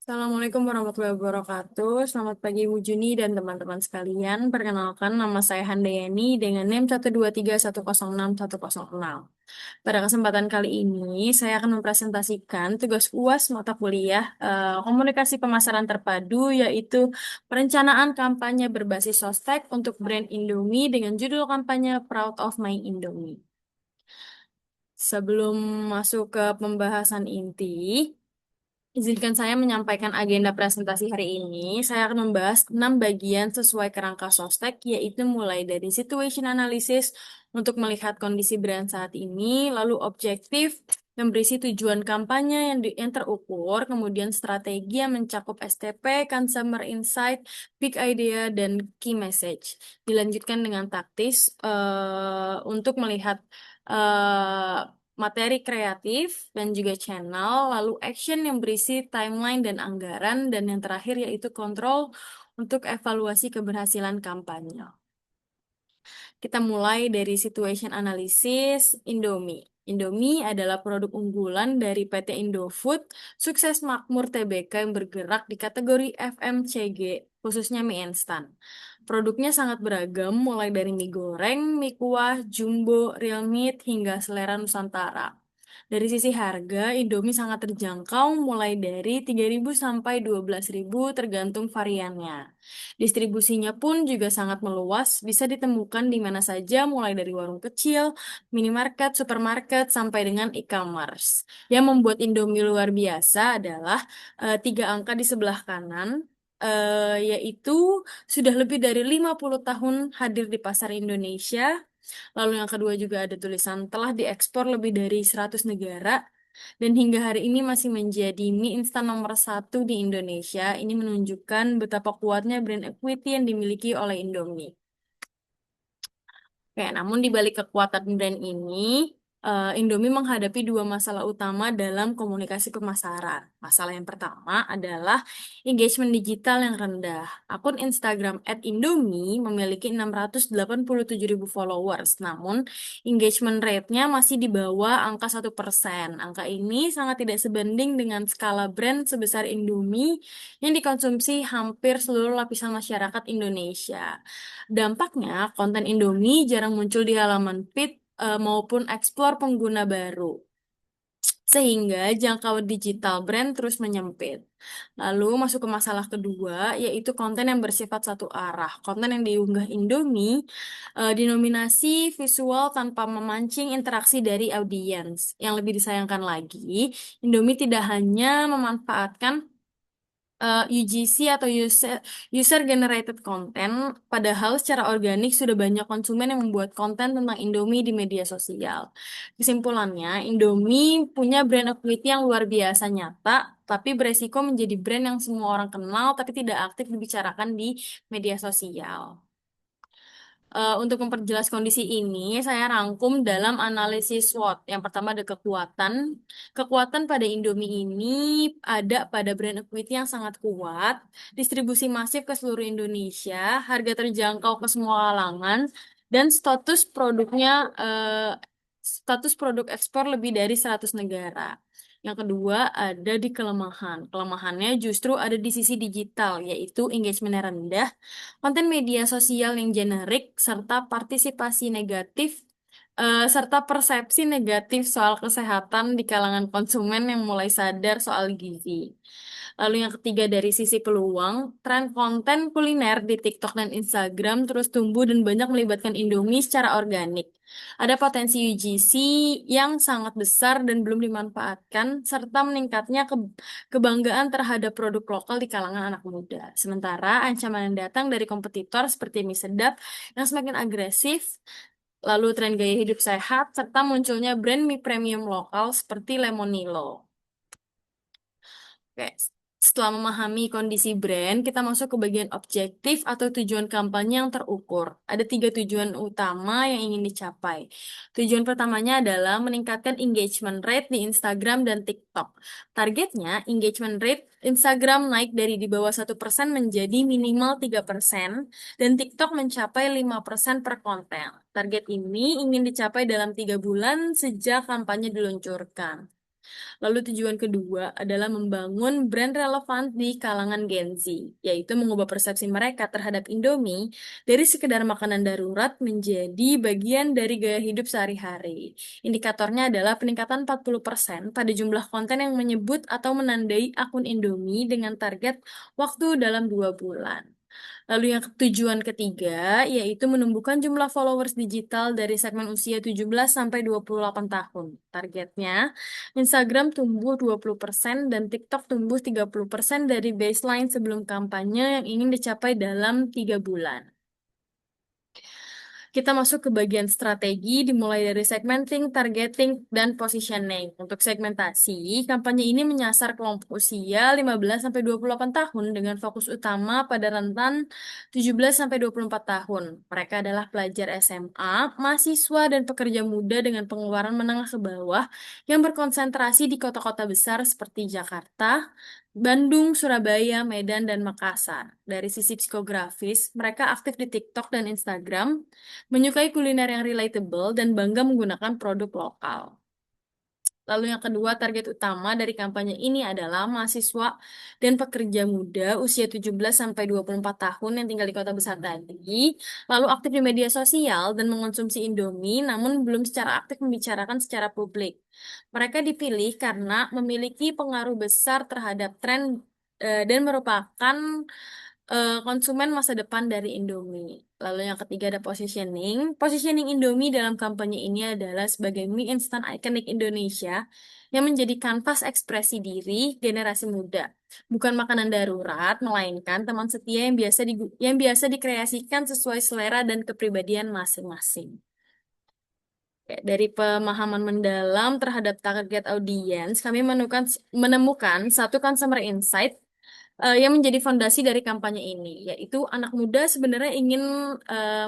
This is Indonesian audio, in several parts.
Assalamualaikum warahmatullahi wabarakatuh. Selamat pagi Bu Juni dan teman-teman sekalian. Perkenalkan, nama saya Handayani dengan NIM 123106106. Pada kesempatan kali ini, saya akan mempresentasikan tugas UAS mata kuliah Komunikasi Pemasaran Terpadu, yaitu perencanaan kampanye berbasis sostek untuk brand Indomie dengan judul kampanye Proud of My Indomie. Sebelum masuk ke pembahasan inti, izinkan saya menyampaikan agenda presentasi hari ini. Saya akan membahas 6 bagian sesuai kerangka sostek, yaitu mulai dari situation analysis untuk melihat kondisi brand saat ini, lalu objektif yang berisi tujuan kampanye yang terukur, kemudian strategi yang mencakup STP, consumer insight, big idea, dan key message. Dilanjutkan dengan taktis untuk melihat eh, materi kreatif dan juga channel, lalu action yang berisi timeline dan anggaran, dan yang terakhir yaitu kontrol untuk evaluasi keberhasilan kampanye. Kita mulai dari situation analysis Indomie. Indomie adalah produk unggulan dari PT Indofood, sukses makmur TBK yang bergerak di kategori FMCG, khususnya mie instan. Produknya sangat beragam, mulai dari mie goreng, mie kuah, jumbo, real meat, hingga selera Nusantara. Dari sisi harga, Indomie sangat terjangkau, mulai dari 3.000 sampai 12.000 tergantung variannya. Distribusinya pun juga sangat meluas, bisa ditemukan di mana saja, mulai dari warung kecil, minimarket, supermarket, sampai dengan e-commerce. Yang membuat Indomie luar biasa adalah tiga angka di sebelah kanan, yaitu sudah lebih dari 50 tahun hadir di pasar Indonesia. Lalu yang kedua juga ada tulisan telah diekspor lebih dari 100 negara. Dan hingga hari ini masih menjadi mie instan nomor satu di Indonesia. Ini menunjukkan betapa kuatnya brand equity yang dimiliki oleh Indomie. Oke, namun di balik kekuatan brand ini, Indomie menghadapi dua masalah utama dalam komunikasi pemasaran. Masalah yang pertama adalah engagement digital yang rendah. Akun Instagram @indomie memiliki 687.000 followers, namun engagement rate-nya masih di bawah angka 1%. Angka ini sangat tidak sebanding dengan skala brand sebesar Indomie yang dikonsumsi hampir seluruh lapisan masyarakat Indonesia. Dampaknya, konten Indomie jarang muncul di halaman feed maupun eksplor pengguna baru, sehingga jangkauan digital brand terus menyempit. Lalu masuk ke masalah kedua, yaitu konten yang bersifat satu arah. Konten yang diunggah Indomie dinominasi visual tanpa memancing interaksi dari audiens. Yang lebih disayangkan lagi, Indomie tidak hanya memanfaatkan UGC atau user generated content, padahal secara organik sudah banyak konsumen yang membuat konten tentang Indomie di media sosial. Kesimpulannya, Indomie punya brand equity yang luar biasa nyata, tapi beresiko menjadi brand yang semua orang kenal tapi tidak aktif dibicarakan di media sosial. Untuk memperjelas kondisi ini, saya rangkum dalam analisis SWOT. Yang pertama ada kekuatan. Kekuatan pada Indomie ini ada pada brand equity yang sangat kuat, distribusi masif ke seluruh Indonesia, harga terjangkau ke semua kalangan, dan status produk ekspor lebih dari 100 negara. Yang kedua ada di kelemahan. Kelemahannya justru ada di sisi digital, yaitu engagementnya rendah, konten media sosial yang generik, serta persepsi negatif soal kesehatan di kalangan konsumen yang mulai sadar soal gizi. Lalu yang ketiga dari sisi peluang, tren konten kuliner di TikTok dan Instagram terus tumbuh dan banyak melibatkan Indomie secara organik. Ada potensi UGC yang sangat besar dan belum dimanfaatkan, serta meningkatnya kebanggaan terhadap produk lokal di kalangan anak muda. Sementara ancaman yang datang dari kompetitor seperti mie sedap yang semakin agresif, lalu tren gaya hidup sehat, serta munculnya brand mie premium lokal seperti Lemonilo. Oke, setelah memahami kondisi brand, kita masuk ke bagian objektif atau tujuan kampanye yang terukur. Ada tiga tujuan utama yang ingin dicapai. Tujuan pertamanya adalah meningkatkan engagement rate di Instagram dan TikTok. Targetnya, engagement rate Instagram naik dari di bawah 1% menjadi minimal 3%, dan TikTok mencapai 5% per konten. Target ini ingin dicapai dalam 3 bulan sejak kampanye diluncurkan. Lalu tujuan kedua adalah membangun brand relevan di kalangan Gen Z, yaitu mengubah persepsi mereka terhadap Indomie dari sekedar makanan darurat menjadi bagian dari gaya hidup sehari-hari. Indikatornya adalah peningkatan 40% pada jumlah konten yang menyebut atau menandai akun Indomie dengan target waktu dalam 2 bulan. Lalu yang tujuan ketiga yaitu menumbuhkan jumlah followers digital dari segmen usia 17 sampai 28 tahun. Targetnya Instagram tumbuh 20% dan TikTok tumbuh 30% dari baseline sebelum kampanye yang ingin dicapai dalam 3 bulan. Kita masuk ke bagian strategi, dimulai dari segmenting, targeting, dan positioning. Untuk segmentasi, kampanye ini menyasar kelompok usia 15-28 tahun dengan fokus utama pada rentan 17-24 tahun. Mereka adalah pelajar SMA, mahasiswa, dan pekerja muda dengan pengeluaran menengah ke bawah yang berkonsentrasi di kota-kota besar seperti Jakarta, Bandung, Surabaya, Medan, dan Makassar. Dari sisi psikografis, mereka aktif di TikTok dan Instagram, menyukai kuliner yang relatable dan bangga menggunakan produk lokal. Lalu yang kedua, target utama dari kampanye ini adalah mahasiswa dan pekerja muda usia 17-24 tahun yang tinggal di kota besar tadi, lalu aktif di media sosial dan mengonsumsi Indomie, namun belum secara aktif membicarakan secara publik. Mereka dipilih karena memiliki pengaruh besar terhadap tren dan merupakan konsumen masa depan dari Indomie. Lalu yang ketiga ada positioning. Positioning Indomie dalam kampanye ini adalah sebagai mie instan ikonik Indonesia yang menjadi kanvas ekspresi diri generasi muda. Bukan makanan darurat, melainkan teman setia yang biasa dikreasikan sesuai selera dan kepribadian masing-masing. Ya, dari pemahaman mendalam terhadap target audiens, kami menemukan satu consumer insight yang menjadi fondasi dari kampanye ini, yaitu anak muda sebenarnya ingin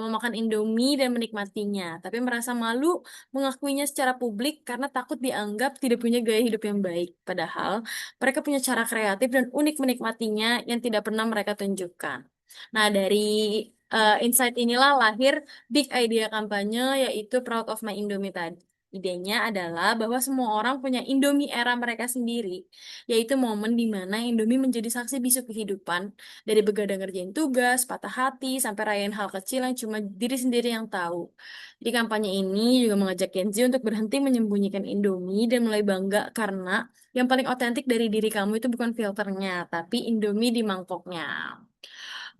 memakan Indomie dan menikmatinya, tapi merasa malu mengakuinya secara publik karena takut dianggap tidak punya gaya hidup yang baik. Padahal mereka punya cara kreatif dan unik menikmatinya yang tidak pernah mereka tunjukkan. Nah, dari insight inilah lahir big idea kampanye, yaitu Proud of My Indomie tadi. Idenya adalah bahwa semua orang punya Indomie era mereka sendiri, yaitu momen di mana Indomie menjadi saksi bisu kehidupan, dari begadang ngerjain tugas, patah hati, sampai rayain hal kecil yang cuma diri sendiri yang tahu. Jadi kampanye ini juga mengajak Gen Z untuk berhenti menyembunyikan Indomie dan mulai bangga karena yang paling otentik dari diri kamu itu bukan filternya, tapi Indomie di mangkoknya.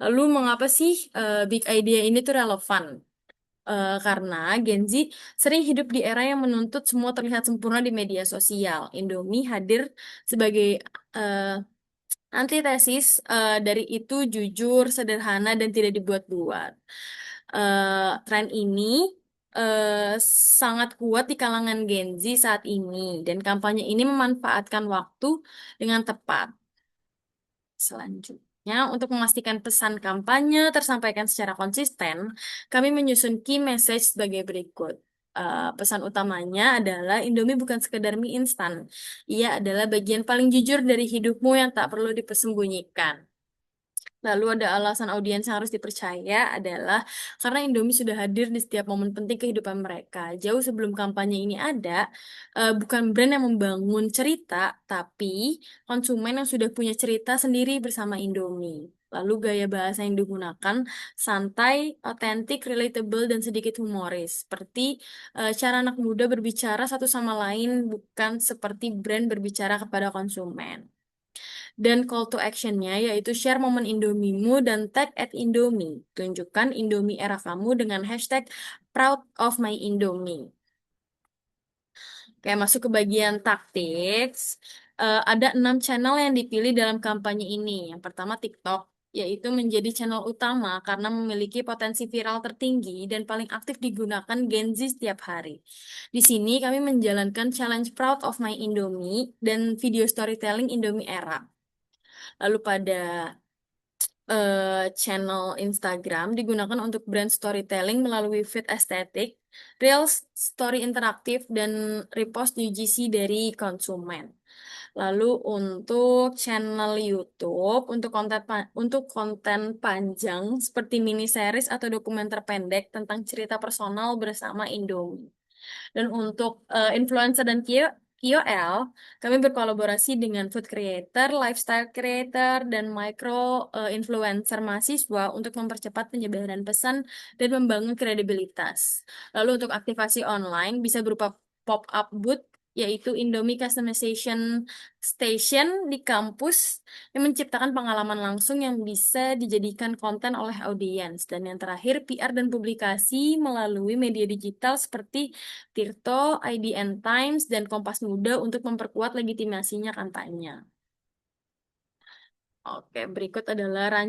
Lalu mengapa sih big idea ini tuh relevan? Karena Gen Z sering hidup di era yang menuntut semua terlihat sempurna di media sosial. Indomie hadir sebagai eh, antitesis dari itu, jujur, sederhana, dan tidak dibuat-buat. Tren ini eh, sangat kuat di kalangan Gen Z saat ini, dan kampanye ini memanfaatkan waktu dengan tepat. Selanjutnya, untuk memastikan pesan kampanye tersampaikan secara konsisten, kami menyusun key message sebagai berikut. Pesan utamanya adalah Indomie bukan sekedar mie instan. Ia adalah bagian paling jujur dari hidupmu yang tak perlu dipersembunyikan. Lalu ada alasan audiens yang harus dipercaya adalah karena Indomie sudah hadir di setiap momen penting kehidupan mereka. Jauh sebelum kampanye ini ada, bukan brand yang membangun cerita, tapi konsumen yang sudah punya cerita sendiri bersama Indomie. Lalu gaya bahasa yang digunakan santai, otentik, relatable, dan sedikit humoris. Seperti cara anak muda berbicara satu sama lain, bukan seperti brand berbicara kepada konsumen. Dan call to actionnya yaitu share momen Indomimu dan tag at Indomie. Tunjukkan Indomie era kamu dengan hashtag Proud of My Indomie. Kayak masuk ke bagian taktik, ada 6 channel yang dipilih dalam kampanye ini. Yang pertama TikTok, yaitu menjadi channel utama karena memiliki potensi viral tertinggi dan paling aktif digunakan Gen Z setiap hari. Di sini kami menjalankan challenge Proud of My Indomie dan video storytelling Indomie era. Lalu pada channel Instagram digunakan untuk brand storytelling melalui feed estetik, reels, story interaktif, dan repost UGC dari konsumen. Lalu untuk channel YouTube, untuk konten panjang seperti mini series atau dokumenter pendek tentang cerita personal bersama Indomie. Dan untuk influencer dan KOL, kami berkolaborasi dengan food creator, lifestyle creator, dan micro influencer mahasiswa untuk mempercepat penyebaran pesan dan membangun kredibilitas. Lalu untuk aktivasi online bisa berupa pop-up booth, yaitu Indomie Customization Station di kampus yang menciptakan pengalaman langsung yang bisa dijadikan konten oleh audiens. Dan yang terakhir, PR dan publikasi melalui media digital seperti Tirto, IDN Times, dan Kompas Muda untuk memperkuat legitimasinya kampanye. Oke, berikut adalah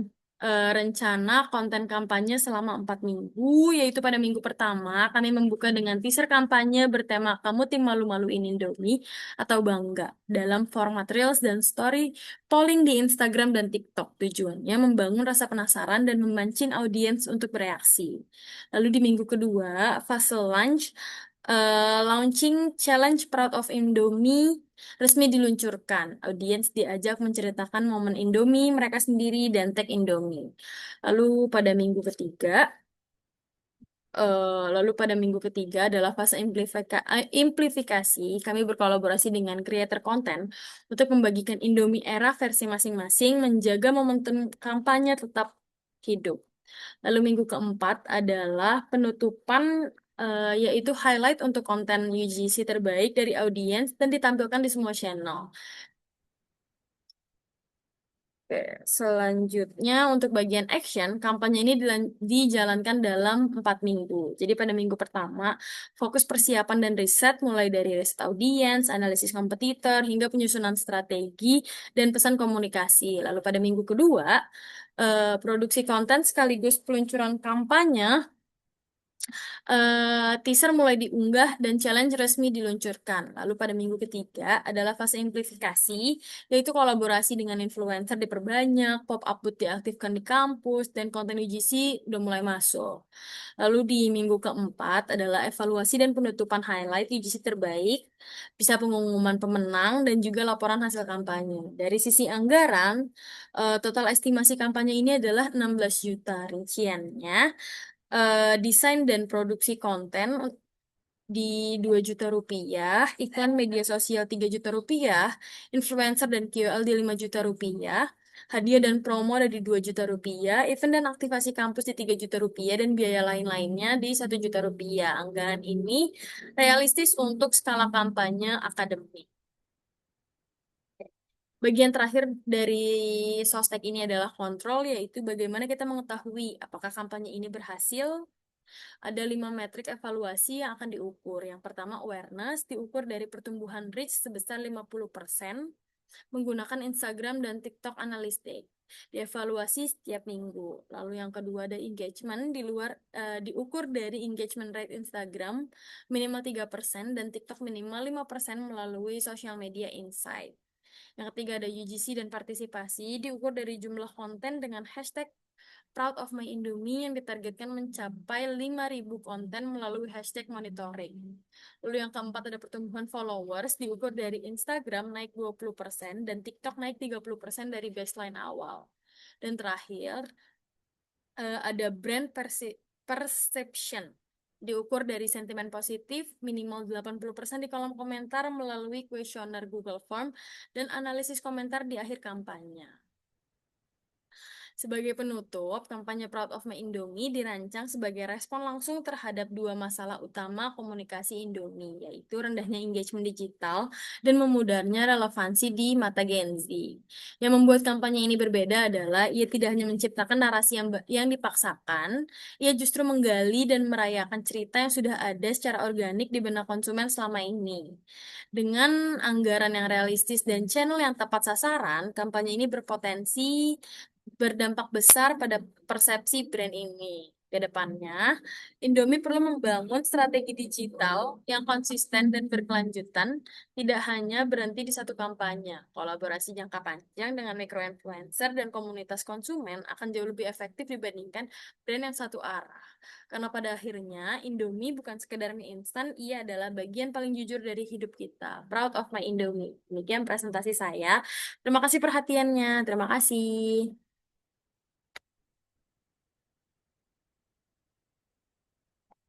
rencana konten kampanye selama 4 minggu, yaitu pada minggu pertama kami membuka dengan teaser kampanye bertema Kamu Tim Malu-Maluin Indomie atau Bangga dalam format Reels dan Story polling di Instagram dan TikTok. Tujuannya membangun rasa penasaran dan memancing audiens untuk bereaksi. Lalu di minggu kedua, fase launching Challenge Proud of Indomie resmi diluncurkan. Audiens diajak menceritakan momen Indomie mereka sendiri dan tag Indomie. Lalu pada minggu ketiga, adalah fase amplifikasi. Kami berkolaborasi dengan creator konten untuk membagikan Indomie era versi masing-masing, menjaga momentum kampanye tetap hidup. Lalu minggu keempat adalah penutupan, yaitu highlight untuk konten UGC terbaik dari audiens dan ditampilkan di semua channel. Oke, selanjutnya untuk bagian action, kampanye ini dijalankan dalam 4 minggu. Jadi pada minggu pertama, fokus persiapan dan riset mulai dari riset audiens, analisis kompetitor, hingga penyusunan strategi dan pesan komunikasi. Lalu pada minggu kedua, produksi konten sekaligus peluncuran kampanye. Teaser mulai diunggah dan challenge resmi diluncurkan. Lalu pada minggu ketiga adalah fase amplifikasi, yaitu kolaborasi dengan influencer diperbanyak, pop-up booth diaktifkan di kampus, dan konten UGC udah mulai masuk. Lalu di minggu keempat adalah evaluasi dan penutupan highlight UGC terbaik, bisa pengumuman pemenang, dan juga laporan hasil kampanye. Dari sisi anggaran, total estimasi kampanye ini adalah 16 juta. Rinciannya, desain dan produksi konten di 2 juta rupiah, iklan media sosial 3 juta rupiah, influencer dan KOL di 5 juta rupiah, hadiah dan promo ada di 2 juta rupiah, event dan aktivasi kampus di 3 juta rupiah, dan biaya lain-lainnya di 1 juta rupiah. Anggaran ini realistis untuk skala kampanye akademik. Bagian terakhir dari sostek ini adalah kontrol, yaitu bagaimana kita mengetahui apakah kampanye ini berhasil. Ada 5 metrik evaluasi yang akan diukur. Yang pertama, awareness, diukur dari pertumbuhan reach sebesar 50% menggunakan Instagram dan TikTok Analytics. Dievaluasi setiap minggu. Lalu yang kedua ada engagement, diukur dari engagement rate Instagram minimal 3% dan TikTok minimal 5% melalui social media insight. Yang ketiga ada UGC dan partisipasi, diukur dari jumlah konten dengan hashtag Proud of My Indomie yang ditargetkan mencapai 5.000 konten melalui hashtag monitoring. Lalu yang keempat ada pertumbuhan followers, diukur dari Instagram naik 20% dan TikTok naik 30% dari baseline awal. Dan terakhir, ada brand perception, diukur dari sentimen positif minimal 80% di kolom komentar melalui kuesioner Google Form dan analisis komentar di akhir kampanye. Sebagai penutup, kampanye Proud of My Indomie dirancang sebagai respon langsung terhadap dua masalah utama komunikasi Indomie, yaitu rendahnya engagement digital dan memudahnya relevansi di mata Gen Z. Yang membuat kampanye ini berbeda adalah ia tidak hanya menciptakan narasi yang dipaksakan, ia justru menggali dan merayakan cerita yang sudah ada secara organik di benak konsumen selama ini. Dengan anggaran yang realistis dan channel yang tepat sasaran, kampanye ini berpotensi berdampak besar pada persepsi brand ini. Ke depannya, Indomie perlu membangun strategi digital yang konsisten dan berkelanjutan, tidak hanya berhenti di satu kampanye. Kolaborasi jangka panjang dengan micro-influencer dan komunitas konsumen akan jauh lebih efektif dibandingkan brand yang satu arah. Karena pada akhirnya, Indomie bukan sekedar mie instan, ia adalah bagian paling jujur dari hidup kita. Proud of my Indomie. Demikian presentasi saya. Terima kasih perhatiannya. Terima kasih.